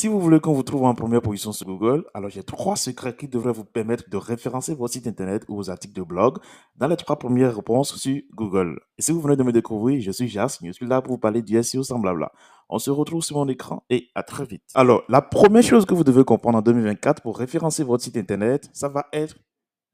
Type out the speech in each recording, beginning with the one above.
Si vous voulez qu'on vous trouve en première position sur Google, alors j'ai trois secrets qui devraient vous permettre de référencer votre site internet ou vos articles de blog dans les trois premières réponses sur Google. Et si vous venez de me découvrir, je suis Jas, je suis là pour vous parler du SEO sans blabla. On se retrouve sur mon écran et à très vite. Alors, la première chose que vous devez comprendre en 2024 pour référencer votre site internet, ça va être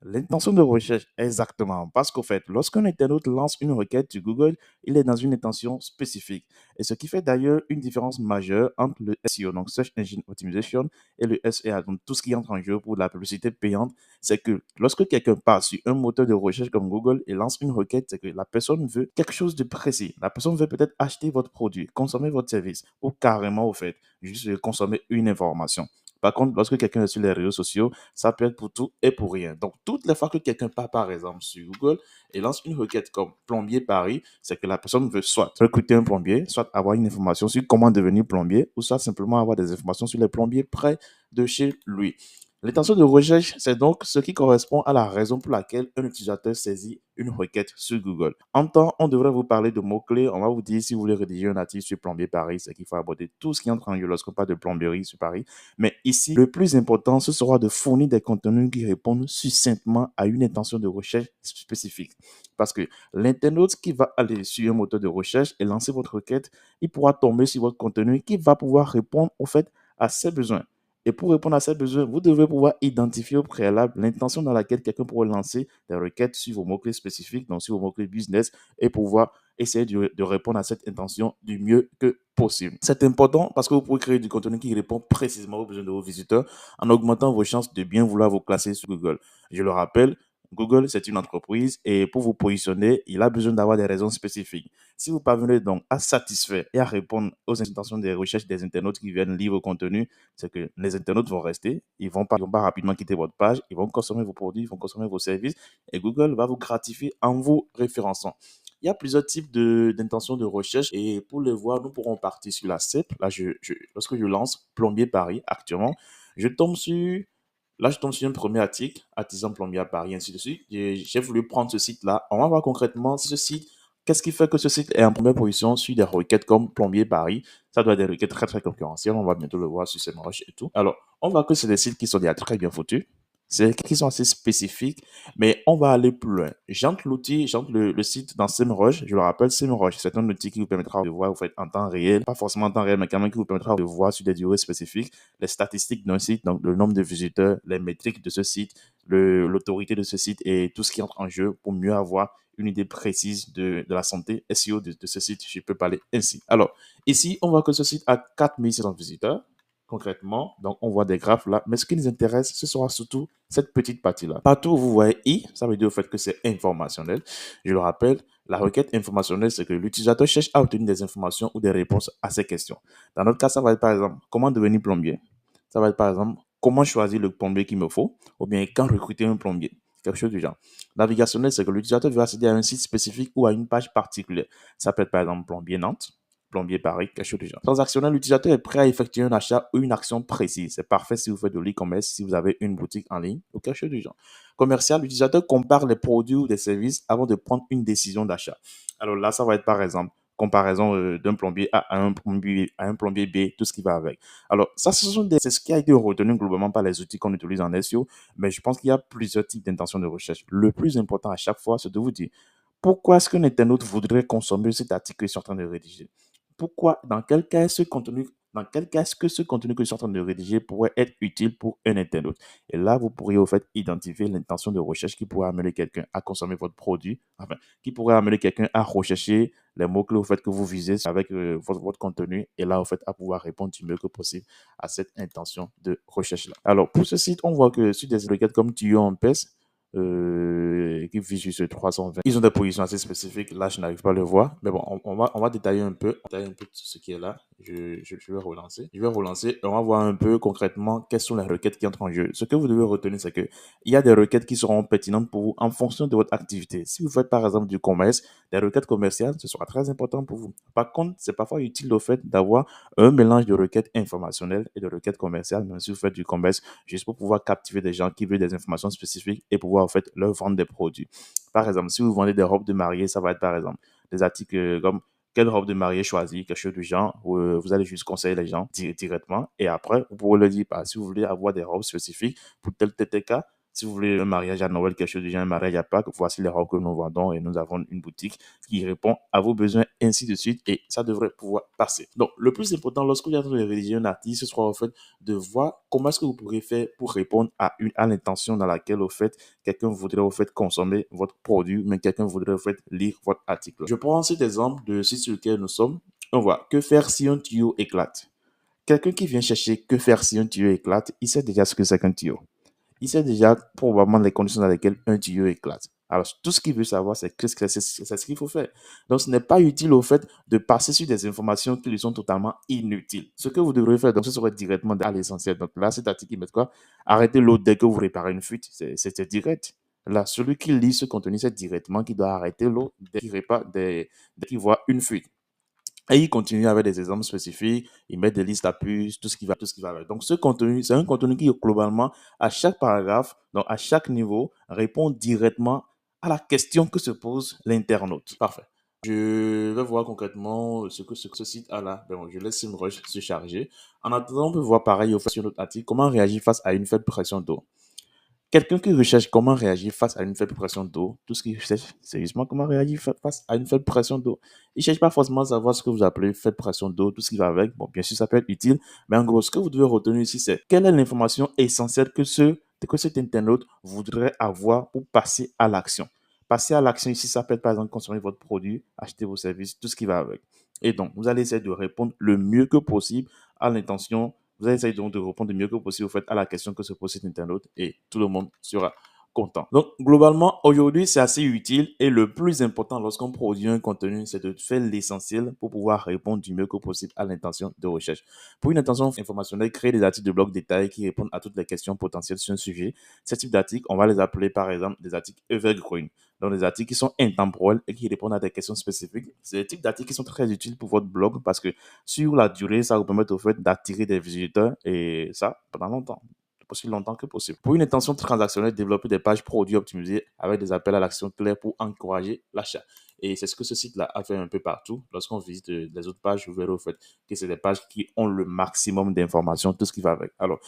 l'intention de recherche, exactement. Parce qu'au fait, lorsqu'un internaute lance une requête sur Google, il est dans une intention spécifique. Et ce qui fait d'ailleurs une différence majeure entre le SEO, donc Search Engine Optimization, et le SEA, donc tout ce qui entre en jeu pour la publicité payante, c'est que lorsque quelqu'un passe sur un moteur de recherche comme Google et lance une requête, c'est que la personne veut quelque chose de précis. La personne veut peut-être acheter votre produit, consommer votre service, ou carrément, au fait, juste consommer une information. Par contre, lorsque quelqu'un est sur les réseaux sociaux, ça peut être pour tout et pour rien. Donc, toutes les fois que quelqu'un part, par exemple, sur Google et lance une requête comme plombier Paris, c'est que la personne veut soit recruter un plombier, soit avoir une information sur comment devenir plombier, ou soit simplement avoir des informations sur les plombiers près de chez lui. L'intention de recherche, c'est donc ce qui correspond à la raison pour laquelle un utilisateur saisit une requête sur Google. En temps, on devrait vous parler de mots-clés. On va vous dire si vous voulez rédiger un article sur plombier Paris, c'est qu'il faut aborder tout ce qui entre en jeu lorsqu'on parle de plomberie sur Paris. Mais ici, le plus important, ce sera de fournir des contenus qui répondent succinctement à une intention de recherche spécifique. Parce que l'internaute qui va aller sur un moteur de recherche et lancer votre requête, il pourra tomber sur votre contenu qui va pouvoir répondre au fait à ses besoins. Et pour répondre à ces besoins, vous devez pouvoir identifier au préalable l'intention dans laquelle quelqu'un pourrait lancer des requêtes sur vos mots-clés spécifiques, donc sur vos mots-clés business, et pouvoir essayer de répondre à cette intention du mieux que possible. C'est important parce que vous pouvez créer du contenu qui répond précisément aux besoins de vos visiteurs en augmentant vos chances de bien vouloir vous classer sur Google. Je le rappelle, Google, c'est une entreprise et pour vous positionner, il a besoin d'avoir des raisons spécifiques. Si vous parvenez donc à satisfaire et à répondre aux intentions des recherches des internautes qui viennent lire vos contenus, c'est que les internautes vont rester, ils vont pas rapidement quitter votre page, ils vont consommer vos produits, ils vont consommer vos services et Google va vous gratifier en vous référençant. Il y a plusieurs types d'intentions de recherche et pour les voir, nous pourrons partir sur la CEP. Là, lorsque je lance Plombier Paris actuellement, je tombe sur, je tombe sur un premier article, artisan plombier à Paris, ainsi de suite. J'ai voulu prendre ce site-là. On va voir concrètement si ce site, qu'est-ce qui fait que ce site est en première position sur des requêtes comme Plombier Paris. Ça doit être des requêtes très, très concurrentielles. On va bientôt le voir sur ces marches et tout. Alors, on voit que c'est des sites qui sont déjà très bien foutus. C'est qui sont assez spécifiques, mais on va aller plus loin. J'entre le site dans SEMrush. Je le rappelle, SEMrush, c'est un outil qui vous permettra de voir, vous faites en temps réel, pas forcément en temps réel, mais quand même qui vous permettra de voir sur des durées spécifiques les statistiques d'un site, donc le nombre de visiteurs, les métriques de ce site, l'autorité de ce site et tout ce qui entre en jeu pour mieux avoir une idée précise de la santé SEO de ce site. Je peux parler ainsi. Alors, ici, on voit que ce site a 4600 visiteurs concrètement. Donc, on voit des graphes là. Mais ce qui nous intéresse, ce sera surtout cette petite partie-là. Partout où vous voyez I, ça veut dire au fait que c'est informationnel. Je le rappelle, la requête informationnelle, c'est que l'utilisateur cherche à obtenir des informations ou des réponses à ces questions. Dans notre cas, ça va être par exemple, comment devenir plombier? Ça va être par exemple, comment choisir le plombier qu'il me faut? Ou bien, quand recruter un plombier? Quelque chose du genre. Navigationnel, c'est que l'utilisateur veut accéder à un site spécifique ou à une page particulière. Ça peut être par exemple plombier Nantes, plombier Paris, quelque chose du genre. Transactionnel, l'utilisateur est prêt à effectuer un achat ou une action précise. C'est parfait si vous faites de l'e-commerce, si vous avez une boutique en ligne ou quelque chose du genre. Commercial, l'utilisateur compare les produits ou des services avant de prendre une décision d'achat. Alors là, ça va être par exemple comparaison d'un plombier A à un plombier B, tout ce qui va avec. Alors, ça, c'est ce qui a été retenu globalement par les outils qu'on utilise en SEO, mais je pense qu'il y a plusieurs types d'intentions de recherche. Le plus important à chaque fois, c'est de vous dire pourquoi est-ce qu'un internaute voudrait consommer cet article que je suis en train de rédiger? Pourquoi, dans quel cas est-ce que ce contenu que je suis en train de rédiger pourrait être utile pour un internaute? Et là, vous pourriez au fait identifier l'intention de recherche qui pourrait amener quelqu'un à consommer votre produit, enfin, qui pourrait amener quelqu'un à rechercher les mots-clés au fait que vous visez avec votre contenu et là, au fait, à pouvoir répondre du mieux que possible à cette intention de recherche-là. Alors, pour ce site, on voit que sur des requêtes comme tuyau en PES, qui vise sur ce 320. Ils ont des positions assez spécifiques. Là, je n'arrive pas à le voir. Mais bon, on va détailler un peu ce qui est là. Je vais relancer. Je vais relancer et on va voir un peu concrètement quelles sont les requêtes qui entrent en jeu. Ce que vous devez retenir, c'est que il y a des requêtes qui seront pertinentes pour vous en fonction de votre activité. Si vous faites par exemple du commerce, des requêtes commerciales, ce sera très important pour vous. Par contre, c'est parfois utile au fait d'avoir un mélange de requêtes informationnelles et de requêtes commerciales, même si vous faites du commerce, juste pour pouvoir captiver des gens qui veulent des informations spécifiques et pouvoir en fait leur vendre des produits. Par exemple, si vous vendez des robes de mariée, ça va être par exemple des articles comme quelle robe de mariée choisir, quelque chose du genre. Vous allez juste conseiller les gens directement. Et après, vous pouvez leur dire, bah, si vous voulez avoir des robes spécifiques pour tel cas, si vous voulez un mariage à Noël, quelque chose du genre, un mariage à Pâques, voici les robes que nous vendons et nous avons une boutique qui répond à vos besoins, ainsi de suite. Et ça devrait pouvoir passer. Donc, le plus important lorsque vous êtes en train de rédiger un article, ce sera en fait de voir comment est-ce que vous pourrez faire pour répondre à l'intention dans laquelle, au fait, quelqu'un voudrait, au fait, consommer votre produit, mais quelqu'un voudrait, au fait, lire votre article. Je prends cet exemple de site sur lequel nous sommes. On voit que faire si un tuyau éclate. Quelqu'un qui vient chercher que faire si un tuyau éclate, il sait déjà ce que c'est qu'un tuyau. Il sait déjà probablement les conditions dans lesquelles un tuyau éclate. Alors, tout ce qu'il veut savoir, c'est ce qu'il faut faire. Donc, ce n'est pas utile au fait de passer sur des informations qui lui sont totalement inutiles. Ce que vous devriez faire, donc, ce serait directement à l'essentiel. Donc, là, cet article, il met quoi? Arrêtez l'eau dès que vous réparez une fuite. C'est direct. Là, celui qui lit ce contenu, c'est directement qu'il doit arrêter l'eau dès qu'il voit une fuite. Et il continue avec des exemples spécifiques, il met des listes à puces, tout ce qui va avec. Donc, ce contenu, c'est un contenu qui, globalement, à chaque paragraphe, donc à chaque niveau, répond directement à la question que se pose l'internaute. Parfait. Je vais voir concrètement ce que ce site a là. Bon, je laisse SEMrush se charger. En attendant, on peut voir pareil au fait sur notre article, comment réagir face à une faible pression d'eau. Quelqu'un qui recherche comment réagir face à une faible pression d'eau, tout ce qu'il cherche, c'est justement comment réagir face à une faible pression d'eau. Il ne cherche pas forcément à savoir ce que vous appelez faible pression d'eau, tout ce qui va avec. Bon, bien sûr, ça peut être utile, mais en gros, ce que vous devez retenir ici, c'est quelle est l'information essentielle que cet internaute voudrait avoir pour passer à l'action. Passer à l'action ici, ça peut être par exemple consommer votre produit, acheter vos services, tout ce qui va avec. Et donc, vous allez essayer de répondre le mieux que possible à l'intention. Vous allez essayer donc de répondre le mieux que possible au fait, à la question que se pose cet internaute et tout le monde sera content. Donc, globalement, aujourd'hui, c'est assez utile et le plus important lorsqu'on produit un contenu, c'est de faire l'essentiel pour pouvoir répondre du mieux que possible à l'intention de recherche. Pour une intention informationnelle, créer des articles de blog détaillés qui répondent à toutes les questions potentielles sur un sujet. Ce type d'articles, on va les appeler par exemple des articles evergreen. Donc, des articles qui sont intemporels et qui répondent à des questions spécifiques. C'est des types d'articles qui sont très utiles pour votre blog parce que sur la durée, ça vous permet au fait d'attirer des visiteurs et ça pendant longtemps, aussi longtemps que possible. Pour une intention transactionnelle, développer des pages produits optimisées avec des appels à l'action clairs pour encourager l'achat. Et c'est ce que ce site-là a fait un peu partout. Lorsqu'on visite les autres pages, vous verrez au fait que c'est des pages qui ont le maximum d'informations, tout ce qui va avec. Alors,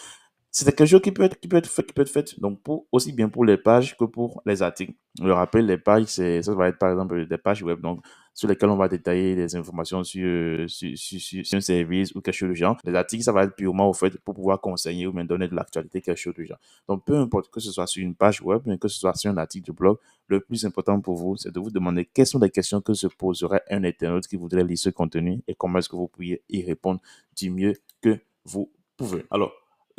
c'est quelque chose qui peut être fait donc aussi bien pour les pages que pour les articles. Je rappelle, les pages, ça va être par exemple des pages web donc, sur lesquelles on va détailler des informations sur un service ou quelque chose du genre. Les articles, ça va être purement au fait pour pouvoir conseiller ou même donner de l'actualité, quelque chose du genre. Donc, peu importe que ce soit sur une page web, mais que ce soit sur un article de blog, le plus important pour vous, c'est de vous demander quelles sont les questions que se poserait un internaute qui voudrait lire ce contenu et comment est-ce que vous pourriez y répondre du mieux que vous pouvez. Alors,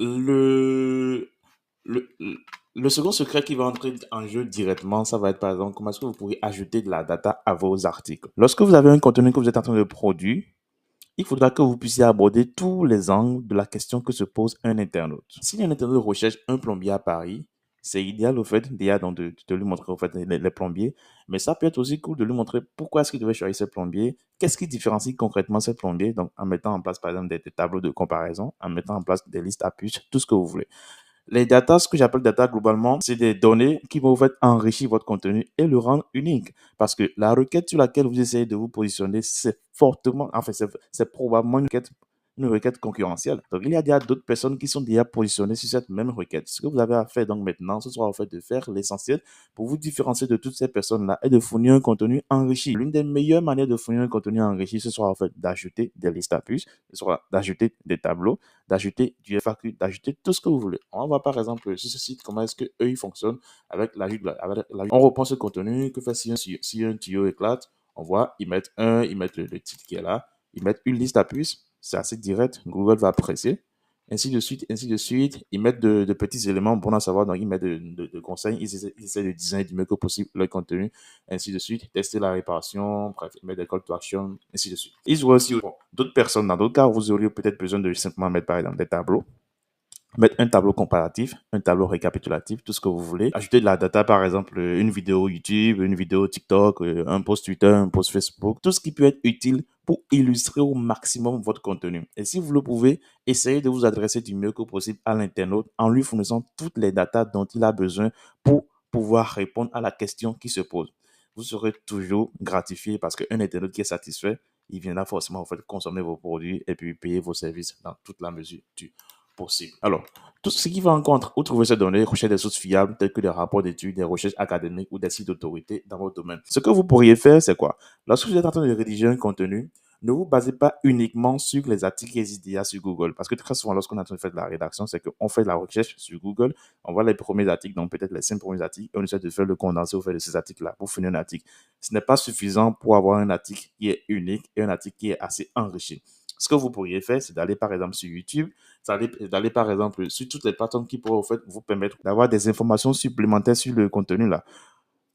le, le, le second secret qui va entrer en jeu directement, ça va être par exemple comment est-ce que vous pourrez ajouter de la data à vos articles. Lorsque vous avez un contenu que vous êtes en train de produire, il faudra que vous puissiez aborder tous les angles de la question que se pose un internaute. Si un internaute recherche un plombier à Paris, c'est idéal au fait déjà donc de lui montrer au fait les plombiers, mais ça peut être aussi cool de lui montrer pourquoi est-ce qu'il devait choisir ce plombier, qu'est-ce qui différencie concrètement ce plombier, donc en mettant en place par exemple des tableaux de comparaison, en mettant en place des listes à puces, tout ce que vous voulez. Les data, ce que j'appelle data globalement, c'est des données qui vont vous faire enrichir votre contenu et le rendre unique. Parce que la requête sur laquelle vous essayez de vous positionner, c'est fortement, enfin, c'est probablement une requête concurrentielle. Donc, il y a déjà d'autres personnes qui sont déjà positionnées sur cette même requête. Ce que vous avez à faire donc maintenant, ce sera en fait de faire l'essentiel pour vous différencier de toutes ces personnes-là et de fournir un contenu enrichi. L'une des meilleures manières de fournir un contenu enrichi, ce sera en fait d'ajouter des listes à puces, ce sera d'ajouter des tableaux, d'ajouter du FAQ, d'ajouter tout ce que vous voulez. On va voir par exemple sur ce site comment est-ce que eux ils fonctionnent avec l'ajout de on reprend ce contenu que fait si un tuyau éclate, on voit ils mettent le titre qui est là, ils mettent une liste à puces, c'est assez direct, Google va apprécier. Ainsi de suite, ainsi de suite. Ils mettent de petits éléments bons à savoir, donc ils mettent de conseils, ils essaient de designer du mieux que possible leur contenu, ainsi de suite. Tester la réparation, bref, ils mettent des call to action, ainsi de suite. Ils auraient aussi d'autres personnes, dans d'autres cas, vous auriez peut-être besoin de simplement mettre par exemple des tableaux, mettre un tableau comparatif, un tableau récapitulatif, tout ce que vous voulez. Ajouter de la data, par exemple, une vidéo YouTube, une vidéo TikTok, un post Twitter, un post Facebook, tout ce qui peut être utile pour illustrer au maximum votre contenu. Et si vous le pouvez, essayez de vous adresser du mieux que possible à l'internaute en lui fournissant toutes les datas dont il a besoin pour pouvoir répondre à la question qui se pose. Vous serez toujours gratifié parce qu'un internaute qui est satisfait, il viendra forcément en fait consommer vos produits et puis payer vos services dans toute la mesure du possible. Alors, tout ce qui va en contre, où trouver ces données, rechercher des sources fiables telles que des rapports d'études, des recherches académiques ou des sites d'autorité dans votre domaine. Ce que vous pourriez faire, c'est quoi? Lorsque vous êtes en train de rédiger un contenu, ne vous basez pas uniquement sur les articles qui existent déjà sur Google. Parce que très souvent, lorsqu'on est en train de faire de la rédaction, c'est qu'on fait de la recherche sur Google, on voit les premiers articles, donc peut-être les 5 premiers articles, et on essaie de faire le condensé au fait de ces articles-là pour finir un article. Ce n'est pas suffisant pour avoir un article qui est unique et un article qui est assez enrichi. Ce que vous pourriez faire, c'est d'aller par exemple sur YouTube, d'aller par exemple sur toutes les plateformes qui pourraient en fait, vous permettre d'avoir des informations supplémentaires sur le contenu là.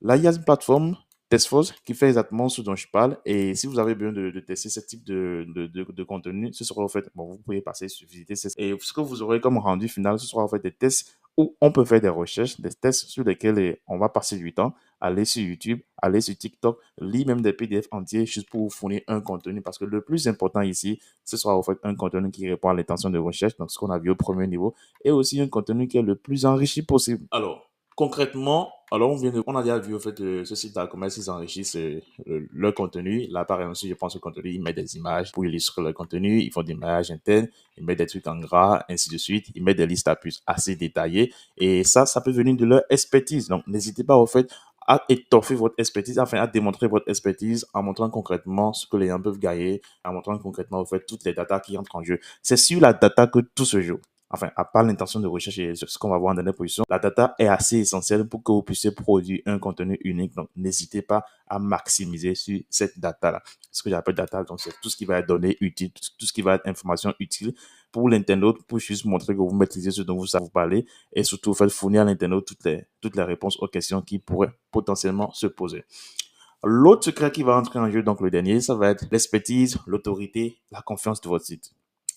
Là, il y a une plateforme, TestForce, qui fait exactement ce dont je parle. Et si vous avez besoin de tester ce type de contenu, ce sera en fait, bon, vous pouvez passer sur visiter. Et ce que vous aurez comme rendu final, ce sera en fait des tests où on peut faire des recherches, des tests sur lesquels on va passer du temps, aller sur YouTube, aller sur TikTok, lire même des PDF entiers juste pour vous fournir un contenu. Parce que le plus important ici, ce sera en fait un contenu qui répond à l'intention de recherche, donc ce qu'on a vu au premier niveau, et aussi un contenu qui est le plus enrichi possible. Alors, concrètement, alors on a déjà vu au fait ce site là comment ils enrichissent leur contenu. Là, par exemple, si je pense au contenu, ils mettent des images pour illustrer leur contenu, ils font des images internes, ils mettent des trucs en gras, ainsi de suite. Ils mettent des listes à puces assez détaillées et ça peut venir de leur expertise. Donc, n'hésitez pas au fait à étoffer votre expertise, enfin à démontrer votre expertise en montrant concrètement ce que les gens peuvent gagner, en montrant concrètement au fait toutes les datas qui entrent en jeu. C'est sur la data que tout se joue. Enfin, à part l'intention de recherche et ce qu'on va voir en dernière position, la data est assez essentielle pour que vous puissiez produire un contenu unique. Donc, n'hésitez pas à maximiser sur cette data-là. Ce que j'appelle data, donc c'est tout ce qui va être données utiles, tout ce qui va être information utile pour l'internaute, pour juste montrer que vous maîtrisez ce dont vous savez parler et surtout faire fournir à l'internaute toutes les réponses aux questions qui pourraient potentiellement se poser. L'autre secret qui va entrer en jeu, donc le dernier, ça va être l'expertise, l'autorité, la confiance de votre site.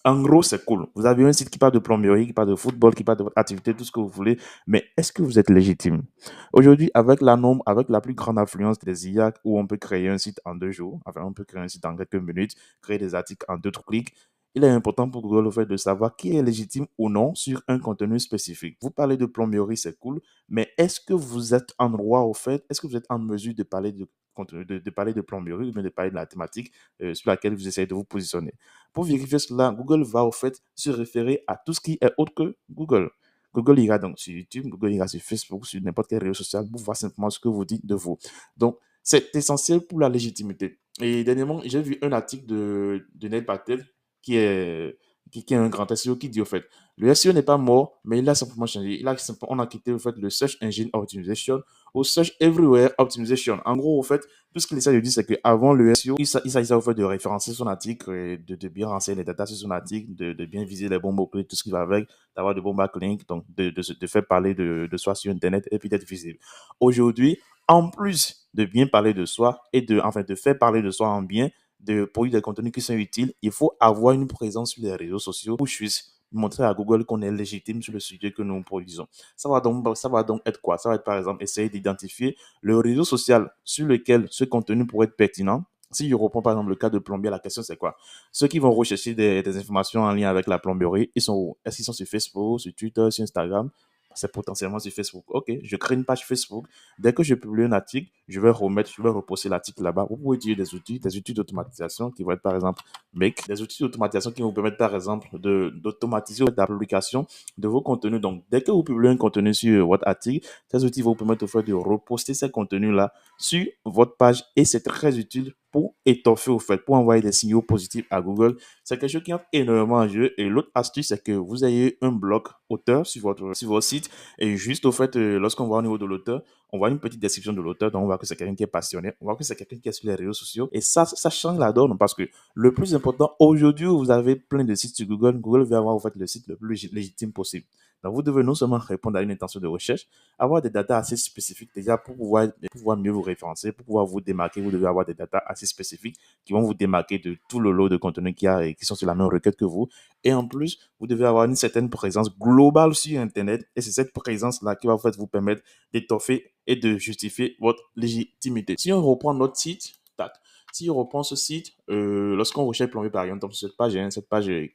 En gros, c'est cool. Vous avez un site qui parle de plomberie, qui parle de football, qui parle de votre activité, tout ce que vous voulez. Mais est-ce que vous êtes légitime? Aujourd'hui, avec la norme, avec la plus grande influence des IA, où on peut créer un site en 2 jours, enfin, on peut créer un site en quelques minutes, créer des articles en 2 clics, il est important pour Google le fait de savoir qui est légitime ou non sur un contenu spécifique. Vous parlez de plomberie, c'est cool, mais est-ce que vous êtes en droit au fait, est-ce que vous êtes en mesure de parler de contenu, de parler de plomberie, ou bien de parler de la thématique sur laquelle vous essayez de vous positionner? Pour vérifier cela, Google va au fait se référer à tout ce qui est autre que Google. Google ira donc sur YouTube, Google ira sur Facebook, sur n'importe quel réseau social pour voir simplement ce que vous dites de vous. Donc, c'est essentiel pour la légitimité. Et dernièrement, j'ai vu un article de Neil Patel qui est, qui est un grand SEO qui dit au fait, le SEO n'est pas mort, mais il a simplement changé. On a quitté au fait le Search Engine Optimization au Search Everywhere Optimization. En gros, au fait, tout ce qu'il essaie de dire, c'est qu'avant le SEO, il s'agissait au fait de référencer son article, et de bien renseigner les datas sur son article, de bien viser les bons mots-clés, tout ce qui va avec, d'avoir de bons backlinks, donc de faire parler de soi sur Internet et puis d'être visible. Aujourd'hui, en plus de bien parler de soi et enfin, de faire parler de soi en bien, de produire des contenus qui sont utiles, il faut avoir une présence sur les réseaux sociaux pour que je puisse montrer à Google qu'on est légitime sur le sujet que nous produisons. Ça va donc être quoi? Ça va être par exemple essayer d'identifier le réseau social sur lequel ce contenu pourrait être pertinent. Si je reprends par exemple le cas de plombier, la question c'est quoi? Ceux qui vont rechercher des informations en lien avec la plomberie, ils sont où? Est-ce qu'ils sont sur Facebook, sur Twitter, sur Instagram? C'est potentiellement sur Facebook. Ok, je crée une page Facebook. Dès que je publie un article, je vais reposter l'article là-bas. Vous pouvez utiliser des outils d'automatisation qui vont être par exemple Make, des outils d'automatisation qui vous permettent par exemple d'automatiser la publication de vos contenus. Donc, dès que vous publiez un contenu sur votre article, ces outils vont vous permettre de reposter ces contenus-là sur votre page et c'est très utile pour étoffer au fait, pour envoyer des signaux positifs à Google. C'est quelque chose qui entre énormément en jeu. Et l'autre astuce, c'est que vous ayez un bloc auteur sur votre site. Et juste au fait, lorsqu'on voit au niveau de l'auteur, on voit une petite description de l'auteur. Donc, on voit que c'est quelqu'un qui est passionné. On voit que c'est quelqu'un qui est sur les réseaux sociaux. Et ça change la donne parce que le plus important, aujourd'hui, vous avez plein de sites sur Google. Google veut avoir en fait le site le plus légitime possible. Donc, vous devez non seulement répondre à une intention de recherche, avoir des datas assez spécifiques déjà pour pouvoir mieux vous référencer, pour pouvoir vous démarquer. Vous devez avoir des datas assez spécifiques qui vont vous démarquer de tout le lot de contenu qu'il y a et qui sont sur la même requête que vous. Et en plus, vous devez avoir une certaine présence globale sur Internet et c'est cette présence-là qui va en fait vous permettre d'étoffer et de justifier votre légitimité. Si on reprend notre site, tac, si on reprend ce site, lorsqu'on recherche plombier par exemple, sur cette page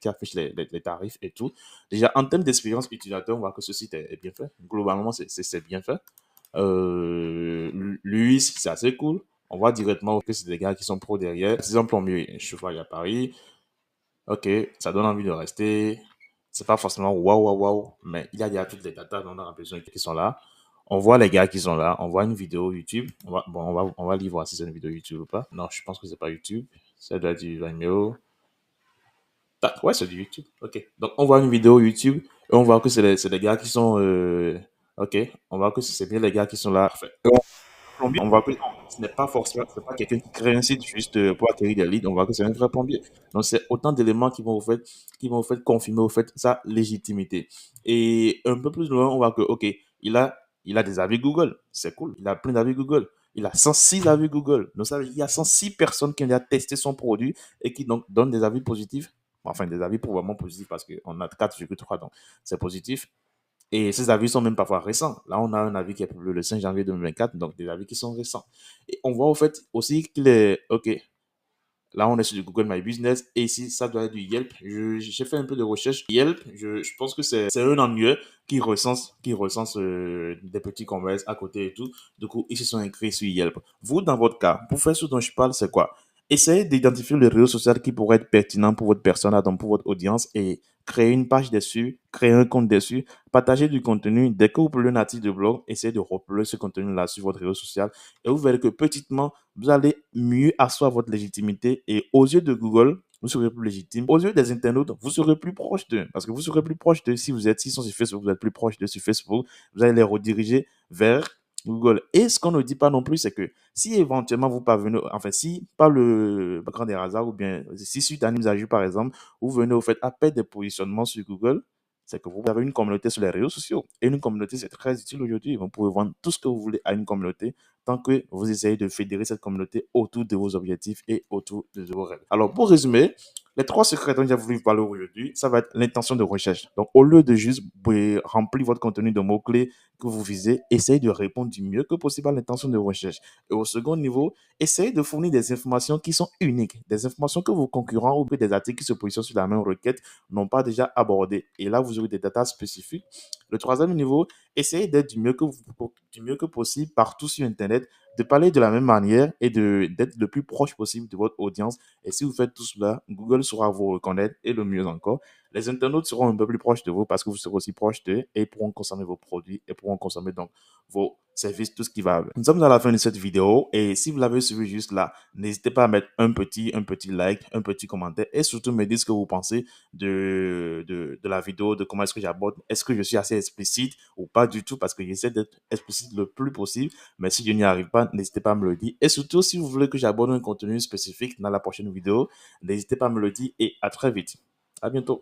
qui affiche les tarifs et tout, déjà en termes d'expérience utilisateur, on voit que ce site est bien fait. Globalement, c'est bien fait. L'UX, c'est assez cool. on voit directement que c'est des gars qui sont pros derrière. Par exemple, plombier, je vois à Paris. Ok, ça donne envie de rester. C'est pas forcément waouh, waouh, waouh, mais il y a déjà toutes les datas dont on a besoin qui sont là. On voit les gars qui sont là. On voit une vidéo YouTube. On va aller voir si c'est une vidéo YouTube ou pas. Non, je pense que c'est pas YouTube. Ça doit être du Vimeo. Ouais, c'est du YouTube. Ok. Donc, on voit une vidéo YouTube et on voit que c'est des gars qui sont. Ok. On voit que c'est bien les gars qui sont là. Enfin, plombier, on voit que ce n'est pas forcément, c'est pas quelqu'un qui crée un site juste pour acquérir des leads, on voit que c'est un vrai plombier. Donc, c'est autant d'éléments qui vont vous faire confirmer au fait sa légitimité. Et un peu plus loin, on voit que, ok, il a des avis Google. C'est cool. Il a plein d'avis Google. Il a 106 avis Google. Donc, ça, il y a 106 personnes qui ont déjà testé son produit et qui donc donnent des avis positifs. Enfin, des avis probablement positifs parce qu'on a 4,3, donc c'est positif. Et ces avis sont même parfois récents. Là, on a un avis qui est publié le 5 janvier 2024, donc des avis qui sont récents. Et on voit au fait aussi qu'il est, OK, là, on est sur du Google My Business et ici, ça doit être du Yelp. J'ai fait un peu de recherche. Yelp, je pense que c'est un annuaire qui recense des petits commerces à côté et tout. Du coup, ils se sont inscrits sur Yelp. Vous, dans votre cas, pour faire ce dont je parle, c'est quoi? Essayez d'identifier le réseau social qui pourrait être pertinent pour votre persona, donc pour votre audience, et créer une page dessus, créer un compte dessus, partager du contenu. Dès que vous publiez un article de blog, essayez de uploader ce contenu-là sur votre réseau social et vous verrez que petitement, vous allez mieux asseoir votre légitimité et aux yeux de Google, vous serez plus légitime. Aux yeux des internautes, vous serez plus proche d'eux. Parce que vous serez plus proche d'eux s'ils sont sur Facebook, vous êtes plus proche d'eux sur Facebook. Vous allez les rediriger vers Google. Et ce qu'on ne dit pas non plus, c'est que si éventuellement vous parvenez, enfin, si par le grand des hasards, ou bien si suite à une mise à jour, par exemple, vous venez au fait à perdre des positionnements sur Google, c'est que vous avez une communauté sur les réseaux sociaux. Et une communauté, c'est très utile aujourd'hui. Vous pouvez vendre tout ce que vous voulez à une communauté tant que vous essayez de fédérer cette communauté autour de vos objectifs et autour de vos rêves. Alors, pour résumer, les trois secrets dont j'ai voulu vous parler aujourd'hui, ça va être l'intention de recherche. Donc, au lieu de juste remplir votre contenu de mots-clés que vous visez, essayez de répondre du mieux que possible à l'intention de recherche. Et au second niveau, essayez de fournir des informations qui sont uniques, des informations que vos concurrents ou des articles qui se positionnent sur la même requête n'ont pas déjà abordées. Et là, vous aurez des datas spécifiques. Le troisième niveau, essayez d'être du mieux que possible partout sur Internet, de parler de la même manière et d'être le plus proche possible de votre audience. Et si vous faites tout cela, Google saura vous reconnaître et le mieux encore, les internautes seront un peu plus proches de vous parce que vous serez aussi proche d'eux et pourront consommer vos produits et pourront consommer donc vos services, tout ce qui va avec. Nous sommes à la fin de cette vidéo et si vous l'avez suivi juste là, n'hésitez pas à mettre un petit like, un petit commentaire et surtout me dire ce que vous pensez de la vidéo, de comment est-ce que j'aborde. Est-ce que je suis assez explicite ou pas du tout parce que j'essaie d'être explicite le plus possible. Mais si je n'y arrive pas, n'hésitez pas à me le dire. Et surtout, si vous voulez que j'aborde un contenu spécifique dans la prochaine vidéo, n'hésitez pas à me le dire et à très vite. À bientôt.